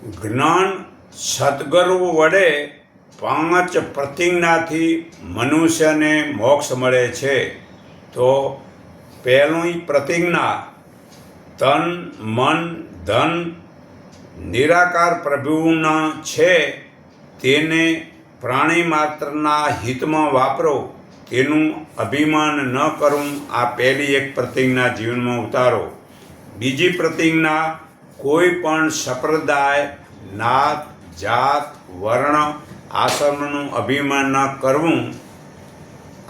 જ્ઞાન સદ્ગુરુ વડે 5 પ્રતિજ્ઞાથી મનુષ્યને મોક્ષ મળે છે. તો પહેલી પ્રતિજ્ઞા, તન મન ધન નિરાકાર પ્રભુના છે તેને પ્રાણી માત્રના હિતમાં વાપરો, તેનું અભિમાન ન કરવું. આ પહેલી એક પ્રતિજ્ઞા જીવનમાં ઉતારો. બીજી પ્રતિજ્ઞા, કોઈ પણ સંપ્રદાય, નાત, જાત, વર્ણ, આશ્રમનું અભિમાન ન કરવું.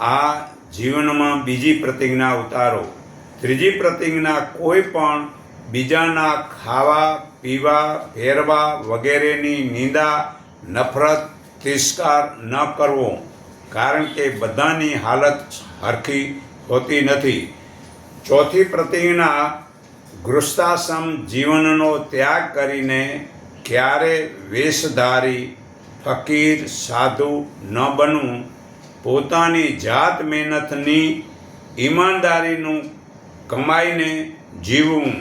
આ જીવનમાં બીજી પ્રતિજ્ઞા ઉતારો. ત્રીજી પ્રતિજ્ઞા, કોઈ પણ બીજાના ખાવા પીવા પહેરવા વગેરેની નિંદા નફરત તિરસ્કાર ન કરવો, કારણ કે બધાની હાલત હરખી હોતી નથી. ચોથી પ્રતિજ્ઞા, ગૃહસ્થાશ્રમ જીવનનો ત્યાગ કરીને ક્યારે વેશધારી ફકીર સાધુ ન બનવું. પોતાની જાત મહેનતની ઈમાનદારીનું કમાઈને જીવવું.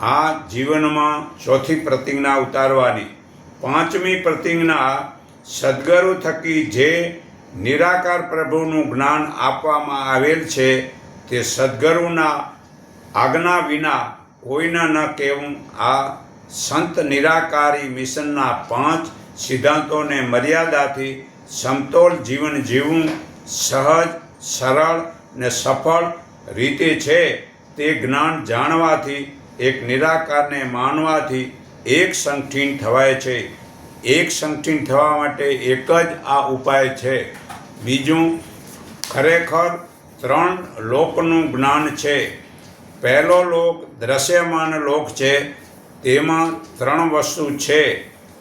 આ જીવનમાં ચોથી પ્રતિજ્ઞા ઉતારવાની. પાંચમી પ્રતિજ્ઞા, સદ્ગુરુ થકી જે નિરાકાર પ્રભુનું જ્ઞાન આપવામાં આવેલ છે તે સદ્ગુરુના આજ્ઞા વિના કોઈને ન કહેવું. આ સંત નિરાકારી મિશનના 5 સિદ્ધાંતોને મર્યાદાથી સમતોલ જીવન જીવવું સહજ, સરળ ને સફળ રીતે છે. તે જ્ઞાન જાણવાથી, એક નિરાકારને માનવાથી એક સંઠીન થવાય છે. એક સંઠીન થવા માટે એક જ આ ઉપાય છે. બીજું, ખરેખર 3 લોકનું જ્ઞાન છે. પહેલો લોક દ્રશ્યમાન લોક છે. તેમાં 3 વસ્તુ છે: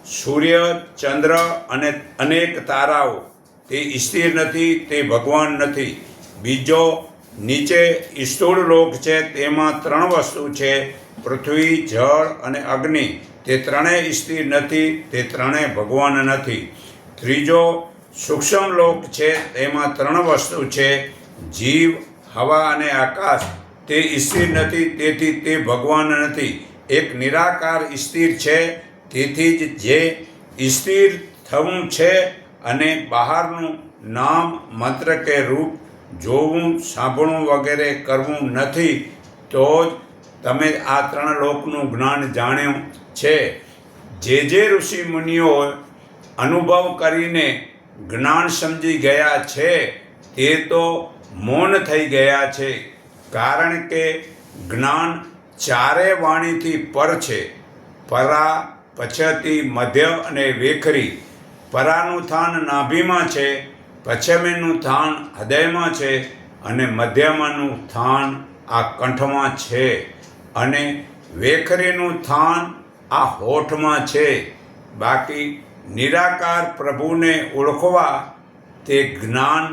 સૂર્ય, ચંદ્ર અને અનેક તારાઓ. તે સ્થિર નથી, તે ભગવાન નથી. બીજો નીચે સ્થૂળ લોક છે. તેમાં 3 વસ્તુ છે: પૃથ્વી, જળ અને અગ્નિ. તે ત્રણેય સ્થિર નથી, તે ત્રણેય ભગવાન નથી. ત્રીજો સૂક્ષ્મ લોક છે. તેમાં 3 વસ્તુ છે: જીવ, હવા અને આકાશ. તે સ્થિર નથી, તેથી તે ભગવાન નથી. એક નિરાકાર સ્થિર છે. તેથી જ જે સ્થિર થવું છે અને બહારનું નામ, મંત્ર કે રૂપ જોવું, સાંભળવું વગેરે કરવું નથી, તો જ તમે આ 3 લોકનું જ્ઞાન જાણ્યું છે. જે ઋષિ મુનિઓ અનુભવ કરીને જ્ઞાન સમજી ગયા છે તે તો મૌન થઈ ગયા છે, કારણ કે જ્ઞાન 4 વાણીથી પર છે: પરા, પછતી, મધ્ય અને વેખરી. પરાનું સ્થાન નાભીમાં છે, પશ્ચિમીનું સ્થાન હૃદયમાં છે અને મધ્યમાંનું સ્થાન આ કંઠમાં છે અને વેખરીનું સ્થાન આ હોઠમાં છે. બાકી નિરાકાર પ્રભુને ઓળખવા તે જ્ઞાન,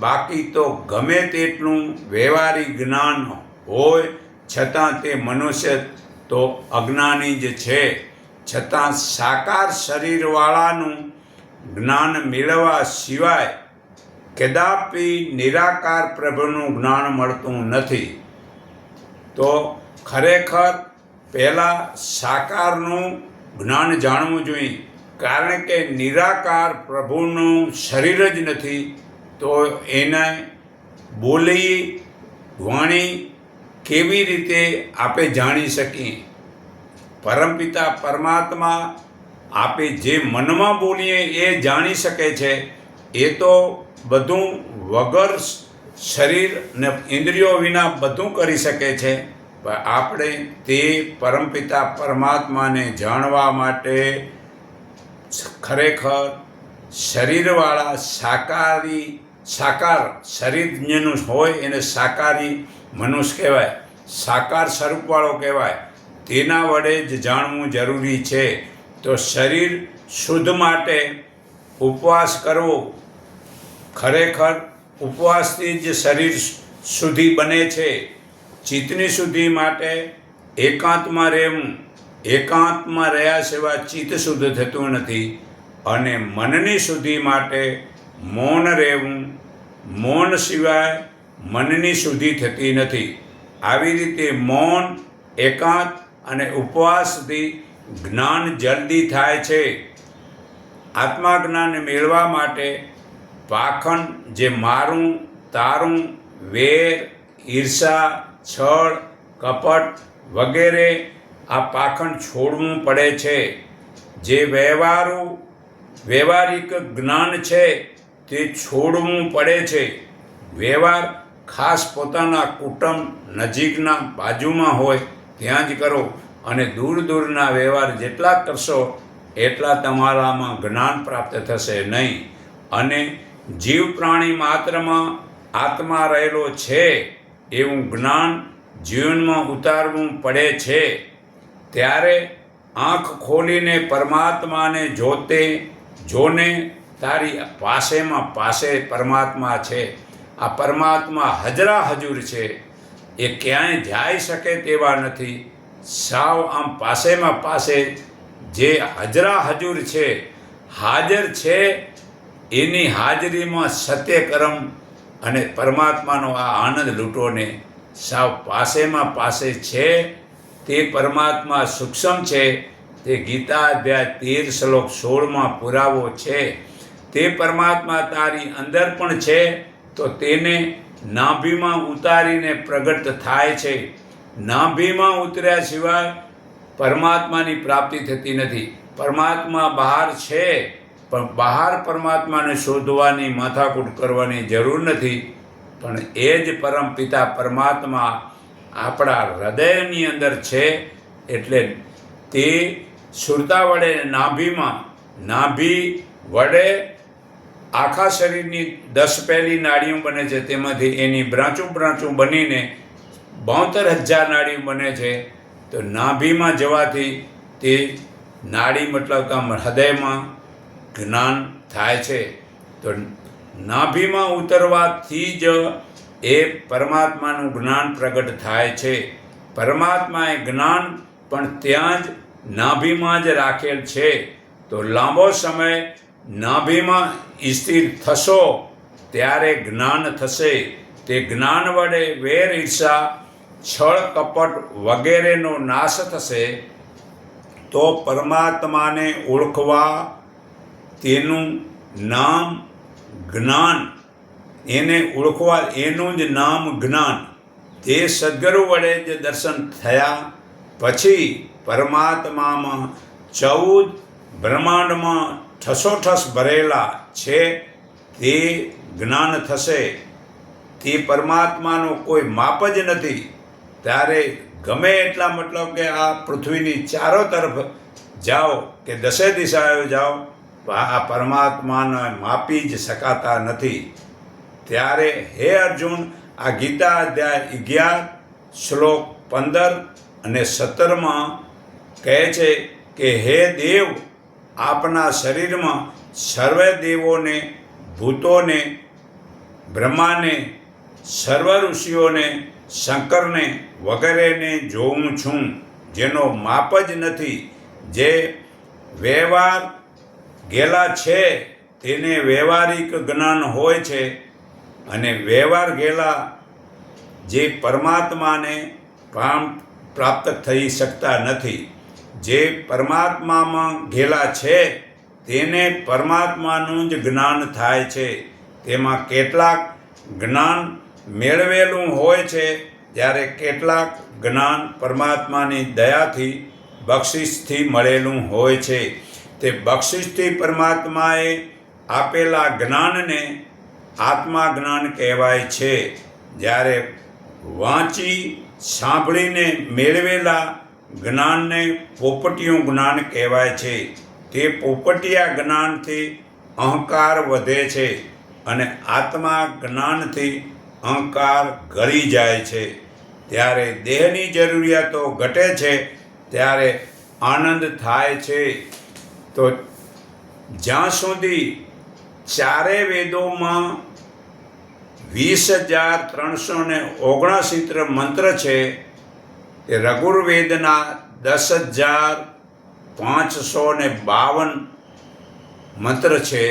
બાકી તો ગમે તેટલું વ્યવહારિક જ્ઞાન હોય છતાં તે મનુષ્ય તો અજ્ઞાની જ છે. છતાં સાકાર શરીરવાળાનું જ્ઞાન મેળવવા સિવાય કદાપી નિરાકાર પ્રભુનું જ્ઞાન મળતું નથી. તો ખરેખર પહેલાં સાકારનું જ્ઞાન જાણવું જોઈએ, કારણ કે નિરાકાર પ્રભુનું શરીર જ નથી, તો એને બોલી વાણી કેવી રીતે આપણે જાણી શકીએ? પરમપિતા પરમાત્મા આપણે જે મનમાં બોલીએ એ જાણી શકે છે. એ તો બધું વગર શરીર ને ઇન્દ્રિયો વિના બધું કરી શકે છે. પણ આપણે તે પરમપિતા પરમાત્માને જાણવા માટે ખરેખર શરીરવાળા સાકાર શરીર જેનું હોય એને સાકારી મનુષ્ય કહેવાય, સાકાર સ્વરૂપવાળો કહેવાય. તેના વડે જ જાણવું જરૂરી છે. તો શરીર શુદ્ધ માટે ઉપવાસ કરવો. ખરેખર ઉપવાસથી જ શરીર શુદ્ધિ બને છે. ચિત્તની શુદ્ધિ માટે એકાંતમાં રહેવું. એકાંતમાં રહ્યા સિવાય ચિત્ત શુદ્ધ થતું નથી. અને મનની શુદ્ધિ માટે મૌન રહેવું. મૌન સિવાય મનની શુદ્ધિ થતી નથી. આવી રીતે મૌન, એકાંત અને ઉપવાસથી જ્ઞાન જલ્દી થાય છે. આત્માજ્ઞાન મેળવવા માટે પાખંડ જે મારું તારું વેર ઈર્ષા છળ કપટ વગેરે આ પાખંડ છોડવું પડે છે. જે વ્યવહારિક જ્ઞાન છે તે છોડવું પડે છે. વ્યવહાર ખાસ પોતાના કુટુંબ નજીકના બાજુમાં હોય ત્યાં જ કરો, અને દૂર દૂરના વ્યવહાર જેટલા કરશો એટલા તમારામાં જ્ઞાન પ્રાપ્ત થશે નહીં. અને જીવ પ્રાણી માત્રમાં આત્મા રહેલો છે એવું જ્ઞાન જીવનમાં ઉતારવું પડે છે. ત્યારે આંખ ખોલીને પરમાત્માને જોને તારી પાસે પરમાત્મા છે. આ પરમાત્મા હજરા હજુર છે, એ ક્યાંય જઈ શકે તેવા નથી. સાવ આમ પાસે જે હજરા હજુર છે, હાજર છે, એની હાજરીમાં સત્યકર્મ અને પરમાત્માનો આ આનંદ લૂંટોને. સાવ પાસે છે તે પરમાત્મા સૂક્ષ્મ છે. તે ગીતા અધ્યાય 13 શ્લોક 16 પુરાવો છે. તે પરમાત્મા તારી અંદર પણ છે, તો તેને નાભીમાં ઉતારીને પ્રગટ થાય છે. નાભીમાં ઉતર્યા સિવાય પરમાત્માની પ્રાપ્તિ થતી નથી. પરમાત્મા બહાર છે, પણ બહાર પરમાત્માને શોધવાની માથાકૂટ કરવાની જરૂર નથી. પણ એ જ પરમ પિતા પરમાત્મા આપણા હૃદયની અંદર છે. એટલે તે સુરતા વડે નાભી વડે આખા શરીરની 10 પહેલી નાડીઓ બને છે. તેમાંથી એની બ્રાંચું બનીને 72,000 નાડીઓ બને છે. તો નાભીમાં જવાથી તે નાડી મતલબ હૃદયમાં જ્ઞાન થાય છે. તો નાભીમાં ઉતરવાથી જ એ પરમાત્માનું જ્ઞાન પ્રગટ થાય છે. પરમાત્માએ જ્ઞાન પણ ત્યાં જ નાભીમાં જ રાખેલ છે. તો લાંબો સમય નાભીમાં સ્થિર થશો ત્યારે જ્ઞાન થશે. તે જ્ઞાન વડે વેર ઈર્ષા છળ કપટ વગેરેનો નાશ થશે. તો પરમાત્માને ઓળખવા તેનું નામ જ્ઞાન, એને ઓળખવા એનું જ નામ જ્ઞાન. તે સદ્ગુરુ વડે જ દર્શન થયા પછી પરમાત્મામાં 14 બ્રહ્માંડમાં ઠસોઠસ ભરેલા છે તે જ્ઞાન થશે. તે પરમાત્માનો કોઈ માપ જ નથી. ત્યારે ગમે એટલા મતલબ કે આ પૃથ્વીની ચારો તરફ જાઓ કે 10 દિશાઓ જાઓ, આ પરમાત્માને માપી જ શકાતા નથી. ત્યારે હે અર્જુન, આ ગીતા અધ્યાય 11 શ્લોક 15 અને 17 કહે છે કે હે દેવ, આપના શરીરમાં સર્વે દેવોને, ભૂતોને, બ્રહ્માને, સર્વ ઋષિઓને, શંકરને વગેરેને જોઉં છું, જેનો માપ જ નથી. જે વ્યવહાર ગયેલા છે તેને વ્યવહારિક જ્ઞાન હોય છે, અને વ્યવહાર ગયેલા જે પરમાત્માને પ્રાપ્ત થઈ શકતા નથી. જે પરમાત્મામાં ગયેલા છે તેને પરમાત્માનું જ જ્ઞાન થાય છે. તેમાં કેટલાક જ્ઞાન મેળવેલું હોય છે, જ્યારે કેટલાક જ્ઞાન પરમાત્માની દયાથી બક્ષિસથી મળેલું હોય છે. તે બક્ષિસથી પરમાત્માએ આપેલા જ્ઞાનને આત્મા જ્ઞાન કહેવાય છે. જ્યારે વાંચી સાંભળીને મેળવેલા જ્ઞાનને પોપટીયું જ્ઞાન કહેવાય છે. તે પોપટિયા જ્ઞાનથી અહંકાર વધે છે, અને આત્મા જ્ઞાનથી અહંકાર ગળી જાય છે. ત્યારે દેહની જરૂરિયાતો ઘટે છે, ત્યારે આનંદ થાય છે. તો જ્યાં સુધી ચારે વેદોમાં 20,379 મંત્ર છે, તે રઘુર્વેદના 10,552 મંત્ર છે,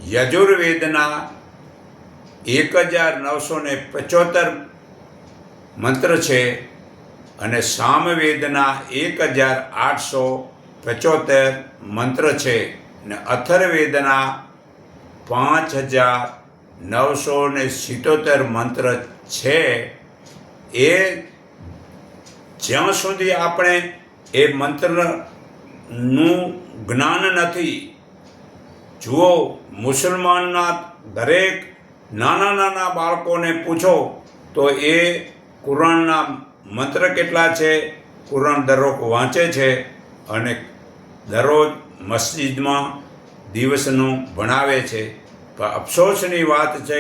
યજુર્વેદના 1,975 મંત્ર છે, અને સામવેદના 1875 મંત્ર છે ને અથર્વવેદના 5977 મંત્ર છે. એ જ્યાં સુધી આપણે એ મંત્રનું જ્ઞાન નથી, જુઓ મુસલમાનના દરેક નાના બાળકોને પૂછો તો એ કુરાનના મંત્ર કેટલા છે, કુરાન દરરોજ વાંચે છે અને દરરોજ મસ્જિદમાં દિવસનું ભણાવે છે. પણ અફસોસની વાત છે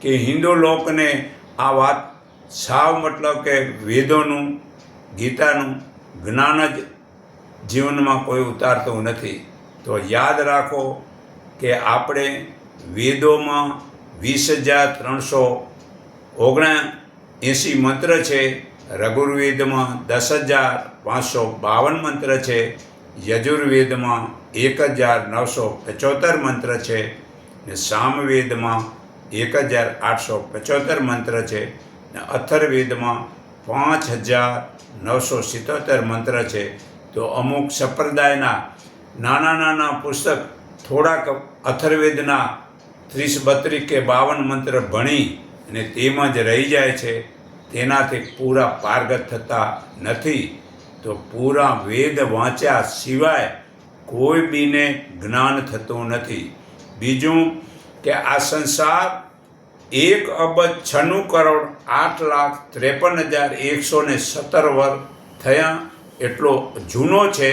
કે હિન્દુ લોકોને આ વાત સાવ મતલબ કે વેદોનું, ગીતાનું જ્ઞાન જ જીવનમાં કોઈ ઉતારતું નથી. તો યાદ રાખો કે આપણે વેદોમાં 20,379 મંત્ર છે, રઘુર્વેદમાં 10,552 મંત્ર છે, યજુર્વેદમાં 1,975 મંત્ર છે ને સામવેદમાં 1,875 મંત્ર છે ને અથર્વવેદમાં 5,977 મંત્ર છે. તો અમુક સંપ્રદાયના નાના પુસ્તક થોડાક અથર્વવેદના 30-32 કે 52 મંત્ર ભણી અને તેમાં જ રહી જાય છે, તેનાથી પૂરા પારગત થતા નથી. તો પૂરા વેદ વાંચ્યા સિવાય કોઈ બીને જ્ઞાન થતું નથી. બીજું કે આ સંસાર 1,96,08,53,117 વર્ષ થયા એટલો જૂનો છે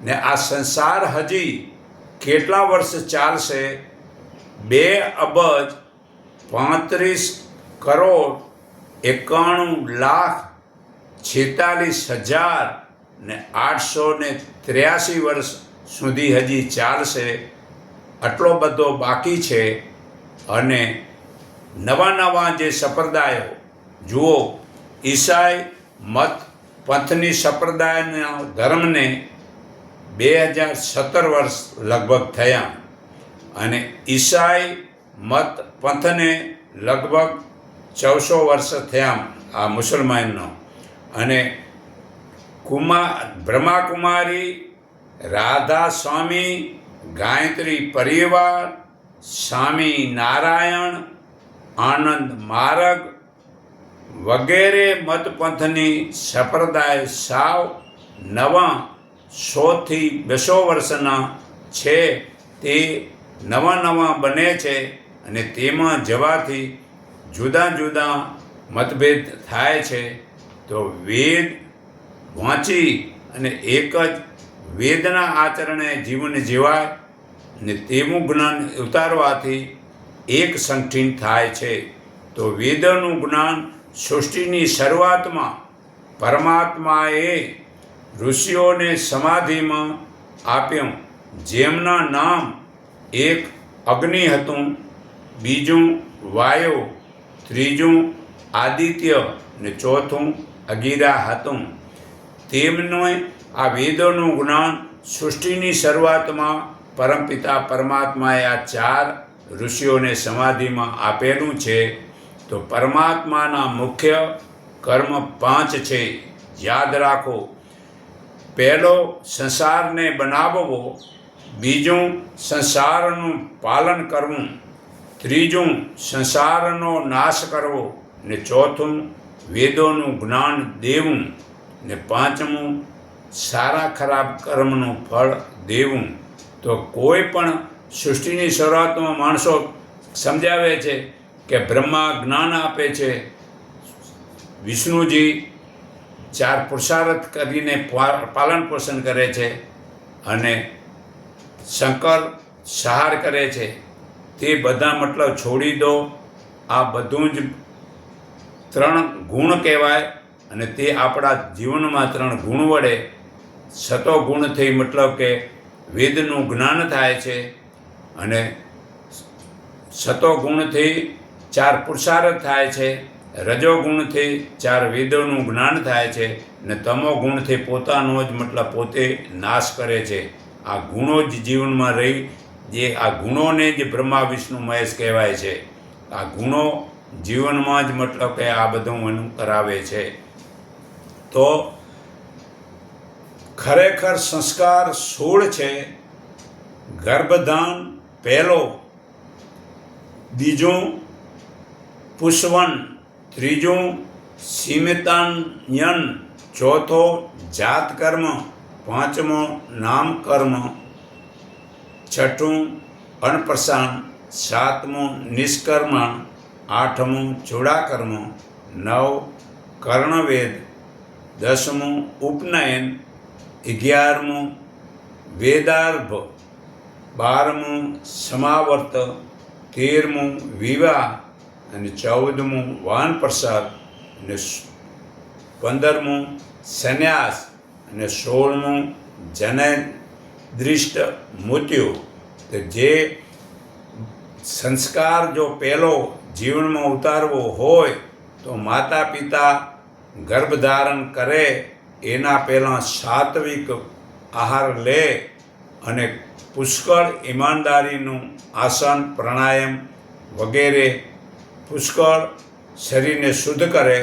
ને આ સંસાર હજી કેટલા વર્ષ ચાલશે? 2,35,46,46,883 વર્ષ સુધી હજી ચાલશે. આટલો બધો બાકી છે. અને નવા જે સંપ્રદાયો, જુઓ ઈસાઈ મત પંથની સંપ્રદાયના ધર્મને 2017 વર્ષ લગભગ થયા અને ઈસાઈ મત પંથને લગભગ 1400 વર્ષ થયા આ મુસલમાનનો. અને બ્રહ્માકુમારી, રાધા સ્વામી, ગાયત્રી પરિવાર, સ્વામી નારાયણ, આનંદ માર્ગ વગેરે મતપંથની સંપ્રદાય સાવ નવા 100થી 200 વર્ષના છે. તે નવા બને છે અને તેમાં જવાથી જુદા મતભેદ થાય છે. તો વેદ વાંચી અને એક જ વેદના આચરણે જીવન જીવાય ને તેવું જ્ઞાન ઉતારવાથી એક સંઠીન થાય છે. તો વેદનું જ્ઞાન સૃષ્ટિની શરૂઆતમાં પરમાત્માએ ઋષિઓને સમાધિમાં આપ્યું, જેમના નામ એક અગ્નિ હતું, બીજું વાયુ, ત્રીજું આદિત્ય ને ચોથું અગિરા હતું. તેમણે આ વેદોનું જ્ઞાન સૃષ્ટિની શરૂઆતમાં પરમપિતા પરમાત્માએ આ 4 ઋષિઓને સમાધિમાં આપેલું છે. તો પરમાત્માના મુખ્ય કર્મ 5 છે, યાદ રાખો. પહેલો સંસારને બનાવવો, બીજું સંસારનું પાલન કરવું, ત્રીજું સંસારનો નાશ કરવો ને ચોથું વેદોનું જ્ઞાન દેવું ને પાંચમું સારા ખરાબ કર્મનું ફળ દેવું. તો કોઈ પણ સૃષ્ટિની શરૂઆતમાં માણસો સમજાવે છે કે બ્રહ્મા જ્ઞાન આપે છે, વિષ્ણુજી 4 પુરુષાર્થ કરીને પાલન પોષણ કરે છે અને શંકર સહાર કરે છે. તે બધા મતલબ છોડી દો. આ બધું જ 3 ગુણ કહેવાય અને તે આપણા જીવનમાં 3 ગુણ વડે સતો ગુણથી મતલબ કે વેદનું જ્ઞાન થાય છે અને સતો ગુણથી 4 પુરુષાર્થ થાય છે, રજો ગુણથી 4 વેદોનું જ્ઞાન થાય છે ને તમો ગુણથી પોતાનો જ મતલબ પોતે નાશ કરે છે. આ ગુણો જ જીવનમાં રહી, જે આ ગુણોને જ બ્રહ્મા વિષ્ણુ મહેશ કહેવાય છે. આ ગુણો જીવનમાં જ મતલબ કે આ બધું એનું કરાવે છે. તો ખરેખર સંસ્કાર 16 છે. ગર્ભધાન પહેલો, બીજું પુષ્વન, ત્રીજું સીમિતાન્યન, ચોથો જાતકર્મ, પાંચમો નામકર્મ, છઠ્ઠું અન્નપ્રસાન, સાતમું નિષ્કર્મણ, આઠમું ચૂડાકર્મ, 9 કર્ણવેદ, 10મું ઉપનયન, 11મું વેદાર્ભ, 12મું સમાવર્ત, 13મું વિવાહ અને 14મું વાનપ્રસાદ અને 15મું સંન્યાસ અને 16મું જનૈદૃષ્ટ મૃત્યુ. તો જે સંસ્કાર જો પહેલો જીવનમાં ઉતારવો હોય તો માતા પિતા ગર્ભધારણ કરે એના પહેલાં સાત્વિક આહાર લે અને પુષ્કળ ઈમાનદારીનું આસન, પ્રાણાયામ વગેરે પુષ્કળ શરીરને શુદ્ધ કરે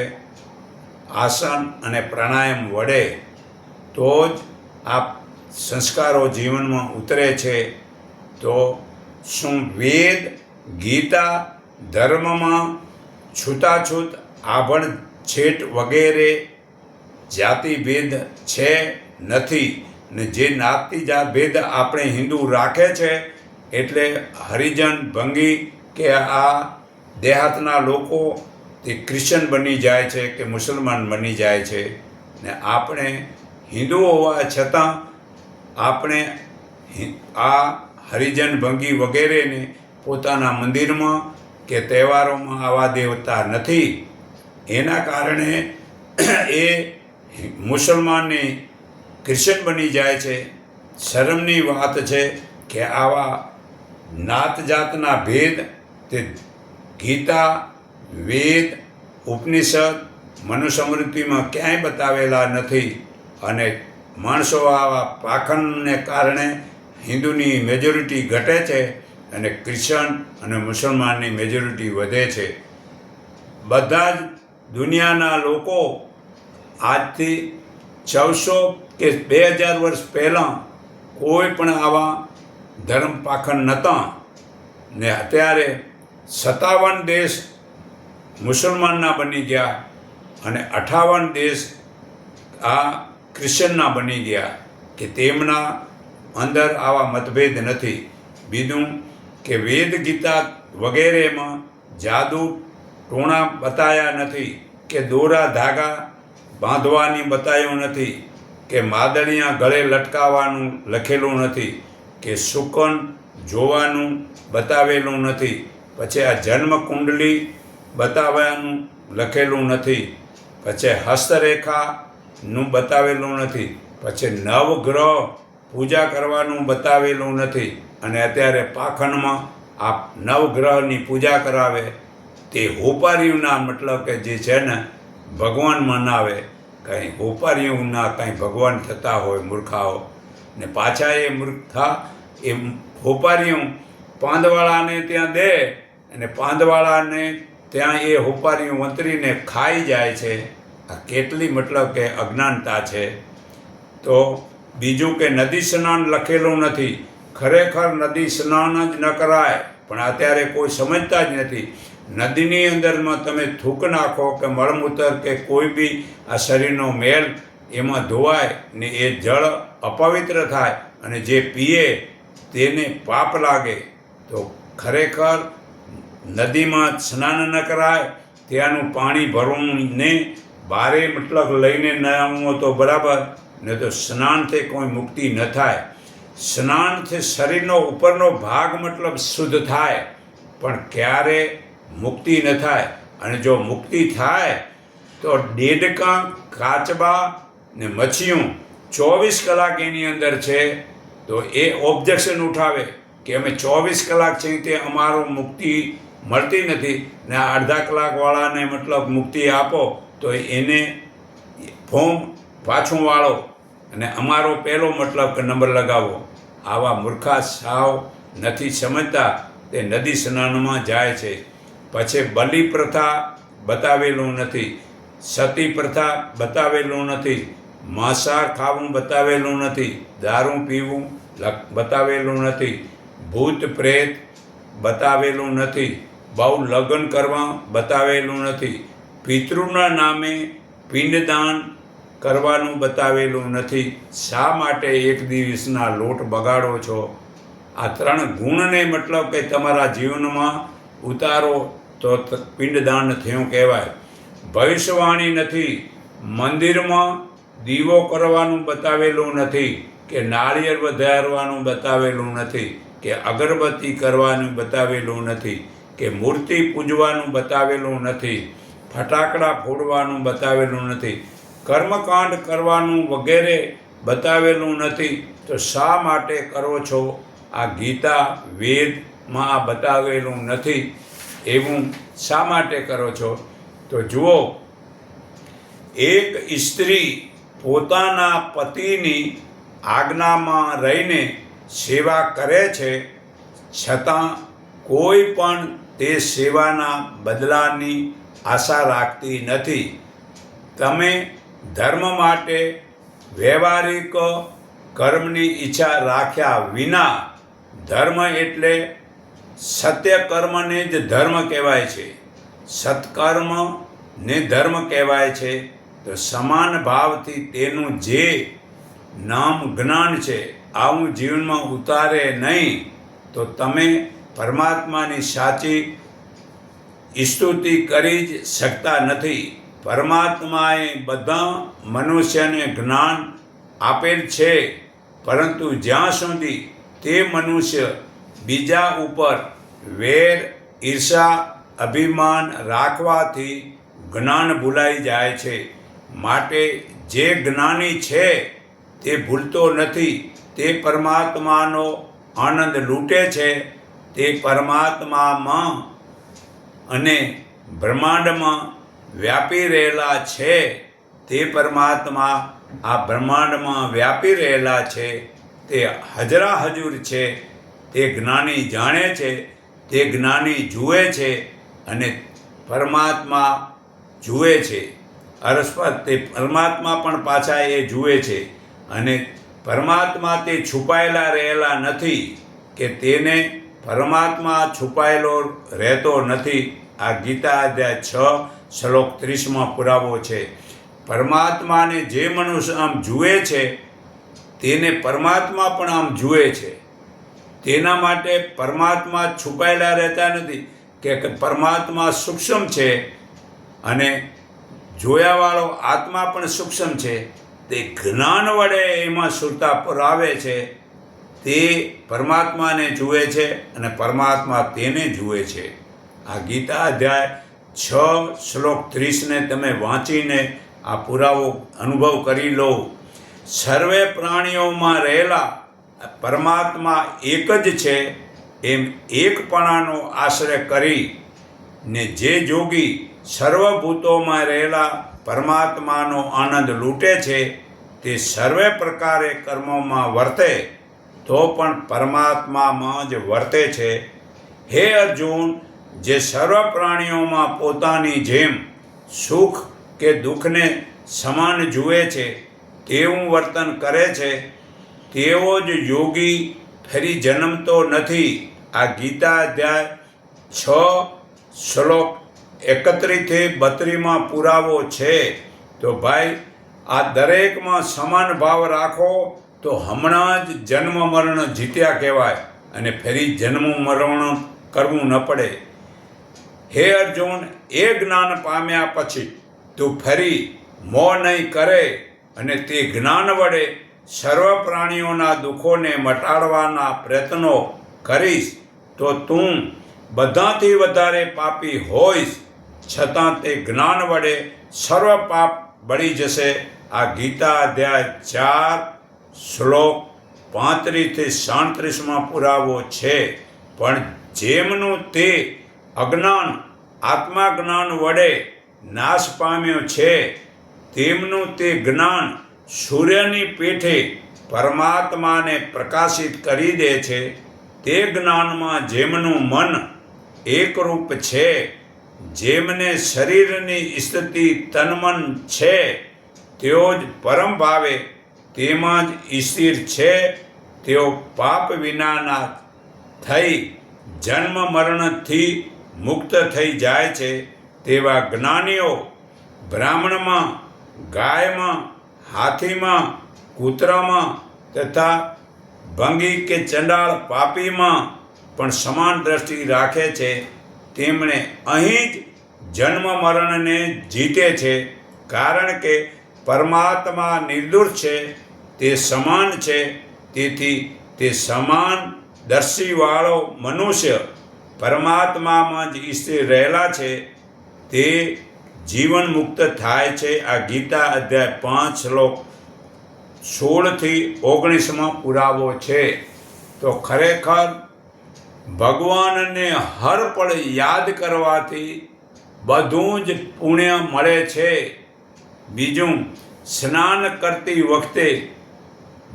આસન અને પ્રાણાયામ વડે તો જ આ સંસ્કારો જીવનમાં ઉતરે છે. તો શું વેદ, ગીતા, ધર્મમાં છૂતાછૂત આભણ છેટ વગેરે જાતિભેદ છે? નથી. ને જે જ્ઞાતિ ભેદ આપણે હિન્દુ રાખે છે એટલે હરિજન, ભંગી કે આ દેહાતના લોકો તે ક્રિશ્ચન બની જાય છે કે મુસલમાન બની જાય છે. ને આપણે હિન્દુ હોવા છતાં આપણે આ હરિજન, ભંગી વગેરેને પોતાના મંદિરમાં કે તહેવારોમાં આવા દેવતા નથી. એના કારણે એ મુસલમાનને ક્રિશ્ચન બની જાય છે. શરમની વાત છે કે આવા નાત જાતના ભેદ તે ગીતા, વેદ, ઉપનિષદ, મનુસ્મૃતિમાં ક્યાંય બતાવેલા નથી. અને માણસો આવા પાખંડને કારણે હિન્દુની મેજોરિટી ઘટે છે અને ક્રિશ્ચન અને મુસલમાનની મેજોરિટી વધે છે. બધા જ દુનિયાના લોકો આજથી 1400 કે 2000 વર્ષ પહેલાં કોઈ પણ આવા ધર્મ પાખંડ નહોતા. ને અત્યારે 57 દેશ મુસલમાનના બની ગયા અને 58 દેશ આ ક્રિશ્ચનના બની ગયા કે તેમના અંદર આવા મતભેદ નથી. બીજું કે વેદ, ગીતા વગેરેમાં જાદુ ટોણા બતાવ્યા નથી કે દોરા ધાગા બાંધવાની બતાવ્યું નથી કે માદળિયા ગળે લટકાવવાનું લખેલું નથી કે શુકન જોવાનું બતાવેલું નથી. પછી આ જન્મ કુંડલી બતાવવાનું લખેલું નથી. પછી હસ્તરેખાનું બતાવેલું નથી. પછી નવગ્રહ પૂજા કરવાનું બતાવેલું નથી. અને અત્યારે પાખંડમાં આ નવગ્રહની પૂજા કરાવે તે હોપારીઓના મતલબ કે જે છે ને ભગવાન મનાવે. કંઈ હોપારીઓના કંઈ ભગવાન થતા હોય મૂર્ખાઓ. ને પાછા એ મૂર્ખા એ હોપારીઓ પાંદવાળાને ત્યાં દે અને પાંદવાળાને ત્યાં એ હોપારીઓ વંતરીને ખાઈ જાય છે. આ કેટલી મતલબ કે અજ્ઞાનતા છે. તો બીજું કે નદી સ્નાન લખેલું નથી. ખરેખર નદી સ્નાન જ ન કરાય, પણ અત્યારે કોઈ સમજતા જ નથી. નદીની અંદરમાં તમે થૂક નાખો કે મળમૂત્ર કે કોઈ બી આ શરીરનો મેલ એમાં ધોવાય ને એ જળ અપવિત્ર થાય અને જે પીએ તેને પાપ લાગે. તો ખરેખર નદીમાં સ્નાન ન કરાય. ત્યાંનું પાણી ભરવું ને બારે મતલબ લઈને ન આવવું તો બરાબર, ને તો સ્નાનથી કોઈ મુક્તિ ન થાય. સ્નાનથી શરીરનો ઉપરનો ભાગ મતલબ શુદ્ધ થાય, પણ ક્યારે મુક્તિ ન થાય. અને જો મુક્તિ થાય તો ડેડકા, કાચબા ને મચ્છીઓ 24 કલાક એની અંદર છે. તો એ ઓબ્જેક્શન ઉઠાવે કે અમે 24 કલાક છે તે અમારું મુક્તિ મળતી નથી ને અડધા કલાકવાળાને મતલબ મુક્તિ આપો તો એને ફોર્મ પાછું વાળો અને અમારો પહેલો મતલબ કે નંબર લગાવો. આવા મૂર્ખા સાવ નથી સમજતા, તે નદી સ્નાનમાં જાય છે. પછી બલિ પ્રથા બતાવેલું નથી સતી પ્રથા બતાવેલું નથી, માંસાહાર ખાવું બતાવેલું નથી, દારૂ પીવું બતાવેલું નથી, ભૂત પ્રેત બતાવેલું નથી, બહુ લગ્ન કરવા બતાવેલું નથી, પિતૃના નામે પિંડદાન કરવાનું બતાવેલું નથી. શા માટે એક દિવસના લોટ બગાડો છો? આ 3 ગુણને મતલબ કે તમારા જીવનમાં ઉતારો તો પિંડદાન થયું કહેવાય. ભવિષ્યવાણી નથી, મંદિરમાં દીવો કરવાનું બતાવેલું નથી, કે નાળિયેર વધારવાનું બતાવેલું નથી, કે અગરબત્તી કરવાનું બતાવેલું નથી, કે મૂર્તિ પૂજવાનું બતાવેલું નથી, ફટાકડા ફોડવાનું બતાવેલું નથી, કર્મકાંડ કરવાનું વગેરે બતાવેલું નથી. તો શા માટે કરો છો? આ ગીતા વેદમાં આ બતાવેલું નથી, એવું શા માટે કરો છો? તો જુઓ, એક સ્ત્રી પોતાના પતિની આજ્ઞામાં રહીને સેવા કરે છે, છતાં કોઈ પણ તે સેવાના બદલાની આશા રાખતી નથી. તમે ધર્મ માટે વ્યવહારિક કર્મની ઈચ્છા રાખ્યા વિના, ધર્મ એટલે સત્ય કર્મને જ ધર્મ કહેવાય છે, સત્કર્મને ધર્મ કહેવાય છે. તો સમાન ભાવથી તેનું જે નામ જ્ઞાન છે આવું જીવનમાં ઉતારે નહીં તો તમે પરમાત્માની સાચી સ્તુતિ કરી જ શકતા નથી. પરમાત્માએ બધા મનુષ્યને જ્ઞાન આપેલ છે, પરંતુ જ્યાં સુધી તે મનુષ્ય બીજા ઉપર વેર, ઈર્ષા, અભિમાન રાખવાથી જ્ઞાન ભૂલાઈ જાય છે. માટે જે જ્ઞાની છે તે ભૂલતો નથી, તે પરમાત્માનો આનંદ લૂંટે છે. તે પરમાત્મામાં અને બ્રહ્માંડમાં વ્યાપી રહેલા છે. તે પરમાત્મા આ બ્રહ્માંડમાં વ્યાપી રહેલા છે. તે હજરા હજુર છે. તે જ્ઞાની જાણે છે, તે જ્ઞાની જુએ છે અને પરમાત્મા જુએ છે. અરસ્પર તે પરમાત્મા પણ પાછા એ જુએ છે. અને પરમાત્મા તે છુપાયેલા રહેલા નથી, કે તેને પરમાત્મા છુપાયેલો રહેતો નથી. આ ગીતા અધ્યાય 6 શ્લોક 30 પુરાવો છે. પરમાત્માને જે મનુષ્ય આમ જુએ છે તેને પરમાત્મા પણ આમ જુએ છે. તેના માટે પરમાત્મા છુપાયેલા રહેતા નથી, કે પરમાત્મા સૂક્ષ્મ છે અને જોયાવાળો આત્મા પણ સૂક્ષ્મ છે. તે જ્ઞાન વડે એમાં સુરતા પુરાવે છે. તે પરમાત્માને જુએ છે અને પરમાત્મા તેને જુએ છે. આ ગીતા અધ્યાય 6 શ્લોક 30 તમે વાંચીને આ પુરાવો અનુભવ કરી લો. સર્વે પ્રાણીઓમાં રહેલા પરમાત્મા એક જ છે એમ એકપણાનો આશ્રય કરી ને જે જોગી સર્વભૂતોમાં રહેલા પરમાત્માનો આનંદ લૂંટે છે, તે સર્વે પ્રકારે કર્મોમાં વર્તે તો પણ પરમાત્મામાં જ વર્તે છે. હે અર્જુન, જે સર્વ પ્રાણીઓમાં પોતાની જેમ સુખ કે દુઃખને સમાન જુએ છે તેવું વર્તન કરે છે, તેવો જ યોગી ફરી જન્મતો નથી. આ ગીતા અધ્યાય 6 શ્લોક 31-32 પુરાવો છે. તો ભાઈ, આ દરેકમાં સમાન ભાવ રાખો તો હમણાં જ જન્મ મરણ જીત્યા કહેવાય અને ફરી જન્મ મરણ કરવું ન પડે. હે અર્જુન, એ જ્ઞાન પામ્યા પછી તું ફરી મોહ નહીં કરે અને તે જ્ઞાન વડે સર્વ પ્રાણીઓના દુઃખોને મટાડવાના પ્રયત્નો કરીશ તો તું બધાથી વધારે પાપી હોઈશ, છતાં તે જ્ઞાન વડે સર્વ પાપ બળી જશે. આ ગીતા અધ્યાય 4 શ્લોક 35-37 પુરાવો છે. પણ જેમનું તે અજ્ઞાન આત્માજ્ઞાન વડે નાશ પામ્યો છે, તેમનું તે જ્ઞાન સૂર્યની પેઠે પરમાત્માને પ્રકાશિત કરી દે છે. તે જ્ઞાનમાં જેમનું મન એકરૂપ છે જેમને શરીરની સ્થિતિ તનમન છે તેઓ જ પરમ ભાવે તેમાં જ સ્થિર છે. તેઓ પાપ વિનાના થઈ જન્મ મરણથી મુક્ત થઈ જાય છે. તેવા જ્ઞાનીઓ બ્રાહ્મણમાં, ગાયમાં, હાથીમાં, કૂતરામાં તથા ભંગી કે ચંડાળ પાપીમાં પણ સમાન દ્રષ્ટિ રાખે છે. તેમણે અહીં જ જન્મ મરણને જીતે છે, કારણ કે પરમાત્મા નિર્દોષ છે, તે સમાન છે. તેથી તે સમાન દર્શીવાળો મનુષ્ય પરમાત્મામાં જ સ્થિર રહેલા છે, તે જીવન મુક્ત થાય છે. આ ગીતા અધ્યાય 5 શ્લોક 16થી 19માં પુરાવો છે. તો ખરેખર ભગવાનને હર પળ યાદ કરવાથી બધું જ પુણ્ય મળે છે. બીજું, સ્નાન કરતી વખતે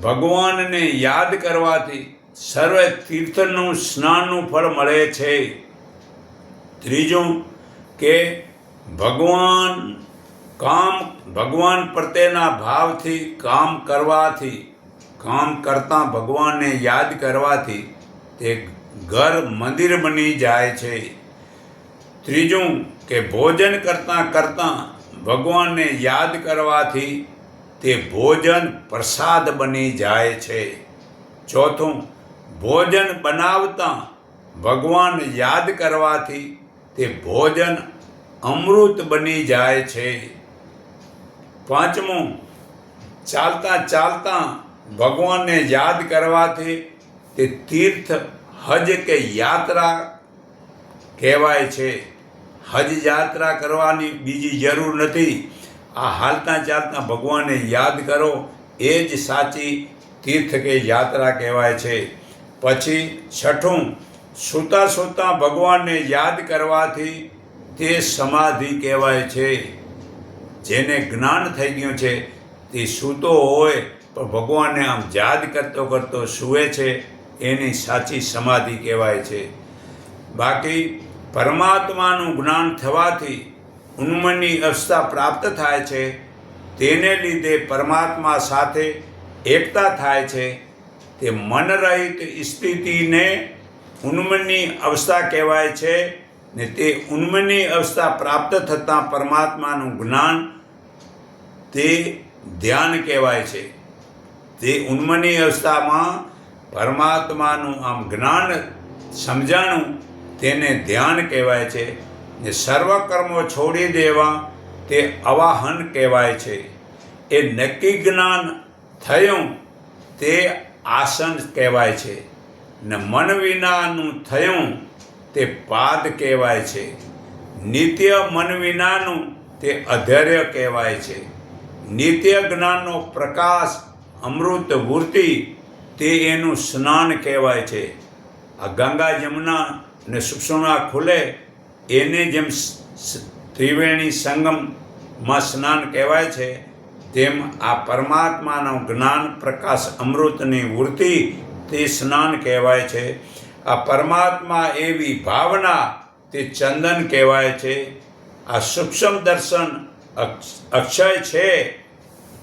ભગવાનને યાદ કરવાથી સર્વ તીર્થનું સ્નાનનું ફળ મળે છે. ત્રીજું કે ભગવાન પ્રત્યેના ભાવથી કામ કરતાં ભગવાનને યાદ કરવાથી તે ઘર મંદિર બની જાય છે. ત્રીજું કે ભોજન કરતાં ભગવાનને યાદ કરવાથી તે ભોજન પ્રસાદ બની જાય છે. ચોથું, ભોજન બનાવતા ભગવાન યાદ કરવાથી તે ભોજન અમૃત બની જાય છે. પાંચમું, ચાલતા ભગવાનને યાદ કરવાથી તે તીર્થ હજ કે યાત્રા કહેવાય છે. હજ યાત્રા કરવાની બીજી જરૂર નથી. આ ચાલતા ભગવાનને યાદ કરો એ જ સાચી તીર્થ કે યાત્રા કહેવાય છે. પછી છઠ્ઠું, સૂતા ભગવાનને યાદ કરવાથી તે સમાધિ કહેવાય છે. જેને જ્ઞાન થઈ ગયું છે તે સૂતો હોય પણ ભગવાનને આમ યાદ કરતો સૂવે છે, એની સાચી સમાધિ કહેવાય છે. બાકી પરમાત્માનું જ્ઞાન થવાથી ઉન્મની અવસ્થા પ્રાપ્ત થાય છે. તેને લીધે પરમાત્મા સાથે એકતા થાય છે. તે મનરહિત સ્થિતિને ઉન્મની અવસ્થા કહેવાય છે ને તે ઉન્મની અવસ્થા પ્રાપ્ત થતાં પરમાત્માનું જ્ઞાન તે ધ્યાન કહેવાય છે. તે ઉન્મની અવસ્થામાં પરમાત્માનું આમ જ્ઞાન સમજાણું તેને ધ્યાન કહેવાય છે. ને સર્વ કર્મો છોડી દેવા તે અવાહન કહેવાય છે. એ નક્કી જ્ઞાન થયું તે આસન કહેવાય છે. ને મન વિનાનું થયું તે પાદ કહેવાય છે. નિત્ય મન વિનાનું તે અધૈર્ય કહેવાય છે. નિત્ય જ્ઞાનનો પ્રકાશ અમૃત વૃત્તિ તે એનું સ્નાન કહેવાય છે. આ ગંગા જમુના ને સુષુમ્ના ખુલે એને જેમ ત્રિવેણી સંગમમાં સ્નાન કહેવાય છે, તેમ આ પરમાત્માનું જ્ઞાન પ્રકાશ અમૃતની વૃત્તિ તે સ્નાન કહેવાય છે. આ પરમાત્મા એવી ભાવના તે ચંદન કહેવાય છે. આ સૂક્ષ્મ દર્શન અક્ષય છે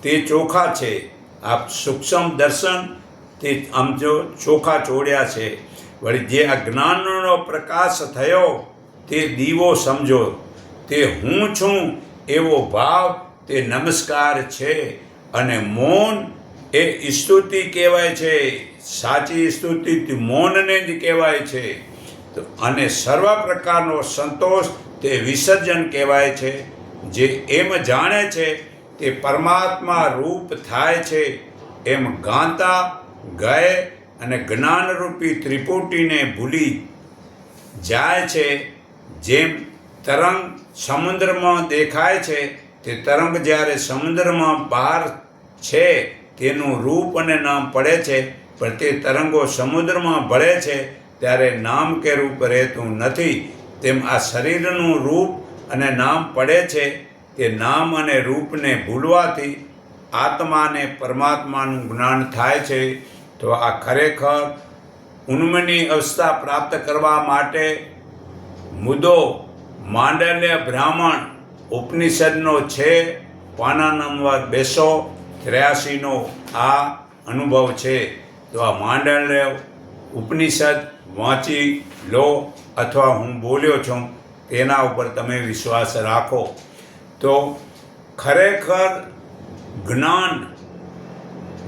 તે ચોખા છે. આ સૂક્ષ્મ દર્શન તે આમ જો ચોખા ચોડ્યા છે. વળી જે આ જ્ઞાનનો પ્રકાશ થયો તે દીવો સમજો. તે હું છું એવો ભાવ તે નમસ્કાર છે. અને મૌન એ સ્તુતિ કહેવાય છે. સાચી સ્તુતિ મૌનને જ કહેવાય છે. અને સર્વ પ્રકારનો સંતોષ તે વિસર્જન કહેવાય છે. જે એમ જાણે છે તે પરમાત્મા રૂપ થાય છે, એમ ગાતા ગાય અને જ્ઞાનરૂપી ત્રિપુટીને ભૂલી જાય છે. જેમ તરંગ સમુદ્રમાં દેખાય છે, તે તરંગ જ્યારે સમુદ્રમાં બહાર છે તેનું રૂપ અને નામ પડે છે, પણ તે તરંગો સમુદ્રમાં ભળે છે ત્યારે નામ કે રૂપ રહેતું નથી. તેમ આ શરીરનું રૂપ અને નામ પડે છે, તે નામ અને રૂપને ભૂલવાથી આત્માને પરમાત્માનું જ્ઞાન થાય છે. તો આ ખરેખર ઉન્મની અવસ્થા પ્રાપ્ત કરવા માટે મુદ્દો માંડલ્ય બ્રાહ્મણ ઉપનિષદનો છે, પાના નંબર 283નો આ અનુભવ છે. તો આ માંડલ્ય ઉપનિષદ વાંચી લો, અથવા હું બોલ્યો છું તેના ઉપર તમે વિશ્વાસ રાખો. તો ખરેખર જ્ઞાન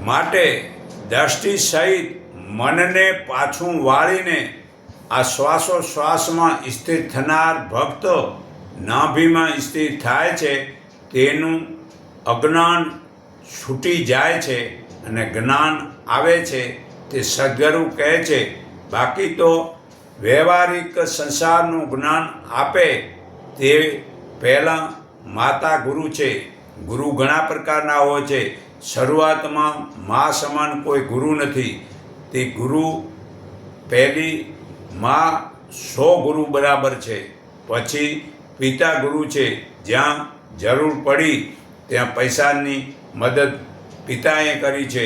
માટે દ્રષ્ટિ સહિત મનને પાછું વાળીને આ શ્વાસોશ્વાસમાં સ્થિર થનાર ભક્ત નાભીમાં સ્થિર થાય છે, તેનું અજ્ઞાન છૂટી જાય છે અને જ્ઞાન આવે છે. તે સદગુરુ કહે છે. બાકી તો વ્યવહારિક સંસારનું જ્ઞાન આપે તે પહેલાં માતા ગુરુ છે. ગુરુ ઘણા પ્રકારના હોય છે. શરૂઆતમાં મા સમાન કોઈ ગુરુ નથી. તે ગુરુ પહેલી મા 100 ગુરુ બરાબર છે. પછી પિતા ગુરુ છે. જ્યાં જરૂર પડી ત્યાં પૈસાની મદદ પિતાએ કરી છે.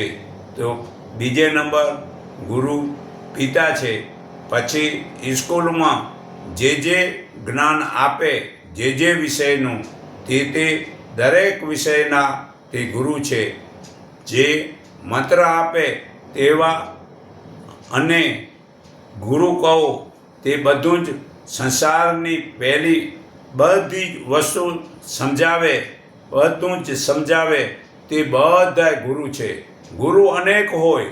તો બીજે નંબર ગુરુ પિતા છે. પછી સ્કૂલમાં જે જ્ઞાન આપે, જે વિષયનું, તે દરેક વિષયના તે ગુરુ છે. જે મંત્ર આપે તેવા અને ગુરુ કહો તે બધું જ સંસારની પહેલી બધી જ વસ્તુ સમજાવે, બધું જ સમજાવે તે બધા ગુરુ છે. ગુરુ અનેક હોય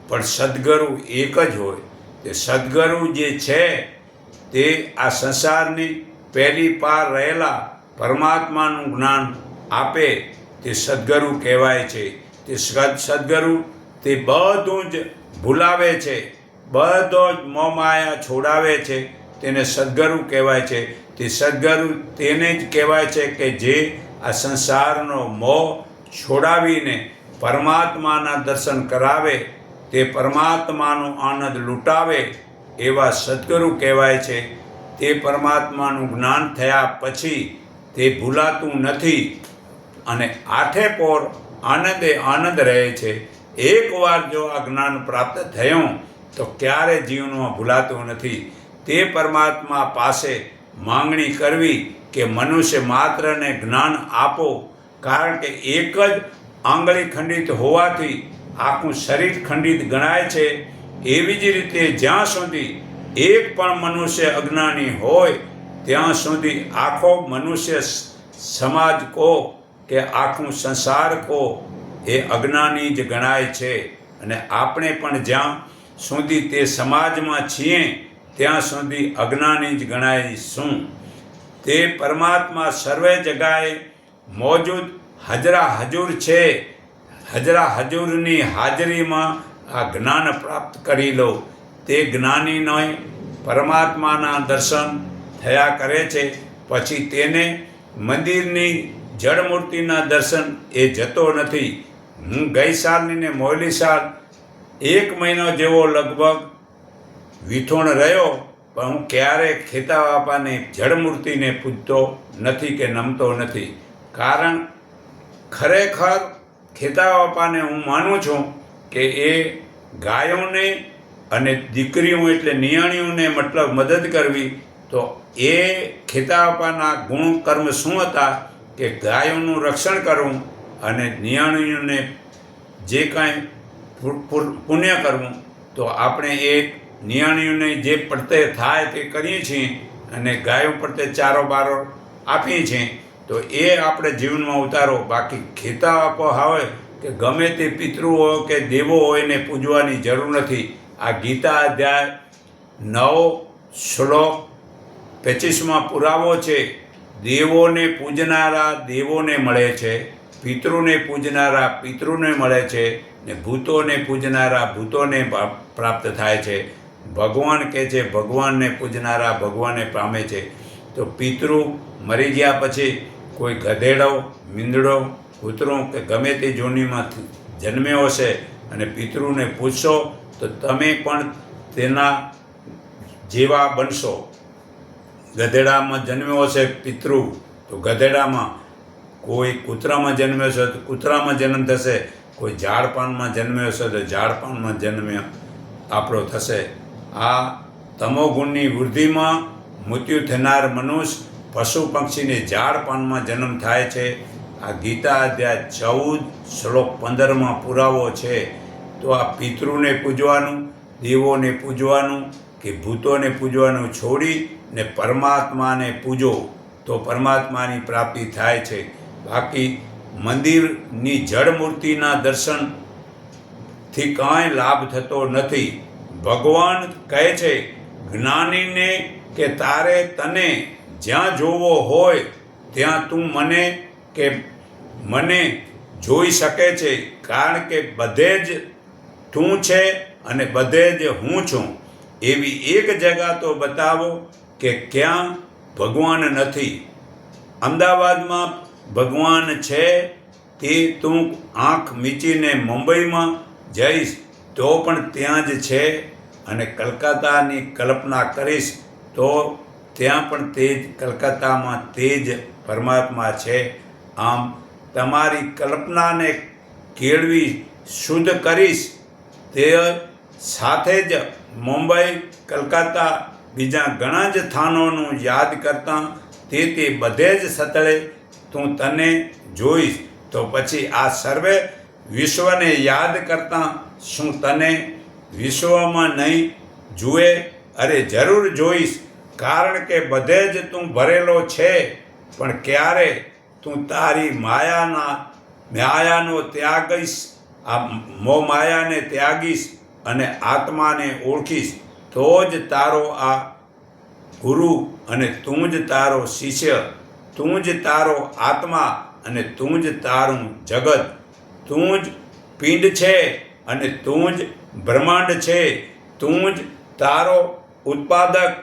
પણ સદગુરુ એક જ હોય. તે સદગુરુ જે છે તે આ સંસારની પહેલી પાર રહેલા પરમાત્માનું જ્ઞાન આપે તે સદગુરુ કહેવાય છે. તે સદગુરુ તે બધું જ ભૂલાવે છે, બધો જ મોહ માયા છોડાવે છે, તેને સદગુરુ કહેવાય છે. તે સદગુરુ તેને જ કહેવાય છે કે જે આ સંસારનો મોહ છોડાવીને પરમાત્માના દર્શન કરાવે, તે પરમાત્માનો આનંદ લૂંટાવે એવા સદગુરુ કહેવાય છે. તે પરમાત્માનું જ્ઞાન થયા પછી તે ભૂલાતું નથી અને આઠે પોર આનંદે આનંદ રહે છે. એકવાર જો આ જ્ઞાન પ્રાપ્ત થયું તો ક્યારે જીવનમાં ભૂલાતું નથી. તે પરમાત્મા પાસે માંગણી કરવી કે મનુષ્ય માત્રને જ્ઞાન આપો, કારણ કે એક જ આંગળી ખંડિત હોવાથી આખું શરીર ખંડિત ગણાય છે. એવી જ રીતે જ્યાં સુધી એક પણ મનુષ્ય અજ્ઞાની હોય ત્યાં સુધી આખો મનુષ્ય સમાજ કહો કે આખું સંસાર કહો એ અજ્ઞાની જ ગણાય છે. અને આપણે પણ જ્યાં સુધી તે સમાજમાં છીએ ત્યાં સુધી અજ્ઞાની જ ગણાઈશું. તે પરમાત્મા સર્વે જગાએ મોજૂદ હાજરા હજુર છે. હાજરા હજુરની હાજરીમાં આ જ્ઞાન પ્રાપ્ત કરી લો. તે જ્ઞાનીનો પરમાત્માના દર્શન થયા કરે છે. પછી તેને મંદિરની જળમૂર્તિના દર્શન એ જતો નથી. હું ગઈ સાલની ને મોયલી સાલ 1 મહિનો જેવો લગભગ વિથોણ રહ્યો, પણ હું ક્યારેય ખેતા બાપાની જળમૂર્તિને પૂજતો નથી કે નમતો નથી. કારણ ખરેખર ખેતા બાપાને હું માનું છું કે એ ગાયોને અને દીકરીઓ એટલે નિયાણીઓને મતલબ મદદ કરવી. તો એ ખેતા બાપાના ગુણ કર્મ શું હતા કે ગાયોનું રક્ષણ કરવું અને નિયાણીઓને જે કાંઈ પુણ્ય કરવું. તો આપણે એ નિયાણીઓને જે પડતે થાય તે કરીએ છીએ અને ગાયો પડતે ચારો બારો આપીએ છીએ. તો એ આપણે જીવનમાં ઉતારો. બાકી ખેતા આપો હોય કે ગમે તે પિતૃ હોય કે દેવો હોય એને પૂજવાની જરૂર નથી. આ ગીતા અધ્યાય 9 શ્લોક 25માં પુરાવો છે. દેવોને પૂજનારા દેવોને મળે છે, પિતૃને પૂજનારા પિતૃને મળે છે, ને ભૂતોને પૂજનારા ભૂતોને પ્રાપ્ત થાય છે. ભગવાન કહે છે ભગવાનને પૂજનારા ભગવાનને પામે છે. તો પિતૃ મરી ગયા પછી કોઈ ગધેડો, મીંદડો, કૂતરો કે ગમે તે જોનીમાં જન્મ્યો હશે અને પિતૃને પૂછશો તો તમે પણ તેના જેવા બનશો. ગધેડામાં જન્મ્યો હશે પિતૃ તો ગધેડામાં, કોઈ કૂતરામાં જન્મ્યો હશે તો કૂતરામાં જન્મ થશે, કોઈ ઝાડપાનમાં જન્મ્યો હશે તો ઝાડપાનમાં જન્મ આપણો થશે. આ તમોગુણની વૃદ્ધિમાં મૃત્યુ થનાર મનુષ્ય પશુ પક્ષીને ઝાડ પાનમાં જન્મ થાય છે. આ ગીતા અધ્યાય 14 શ્લોક 15માં પુરાવો છે. તો આ પિતૃને પૂજવાનું, દેવોને પૂજવાનું કે ભૂતોને પૂજવાનું છોડીને પરમાત્માને પૂજો તો પરમાત્માની પ્રાપ્તિ થાય છે. બાકી મંદિરની જળ મૂર્તિના દર્શનથી કાંઈ લાભ થતો નથી. ભગવાન કહે છે જ્ઞાનીને કે તને જ્યાં જોવો હોય ત્યાં તું મને જોઈ શકે છે, કારણ કે બધે જ તું છે અને બધે જ હું છું. એવી એક જગ્યા તો બતાવો કે ક્યાં ભગવાન નથી. અમદાવાદમાં ભગવાન છે તે તું આંખ મીચીને મુંબઈમાં જઈશ તો પણ ત્યાં જ છે, અને કલકત્તાની કલ્પના કરીશ તો ત્યાં પણ તે જ કલકત્તામાં તે જ પરમાત્મા છે. આમ તમારી કલ્પનાને કેળવી શુદ્ધ કરીશ તે સાથે જ મુંબઈ, કલકત્તા, બીજા ઘણા જ સ્થાનોનું યાદ કરતાં તે બધે જ સ્થળે તને જોઈશ. તો પછી આ સર્વે વિશ્વને યાદ કરતાં શું તને વિશ્વમાં નહીં જુએ? અરે જરૂર જોઈશ, કારણ કે બધે જ તું ભરેલો છે. પણ ક્યારે તું તારી માયાનો ત્યાગીશ, આ મોહ માયાને ત્યાગીશ અને આત્માને ઓળખીશ તો જ તારો આ ગુરુ અને તું જ તારો શિષ્ય, તું જ તારો આત્મા અને તું જ તારું જગત. તું જ પિંડ છે અને તું જ બ્રહ્માંડ છે. તું જ તારો ઉત્પાદક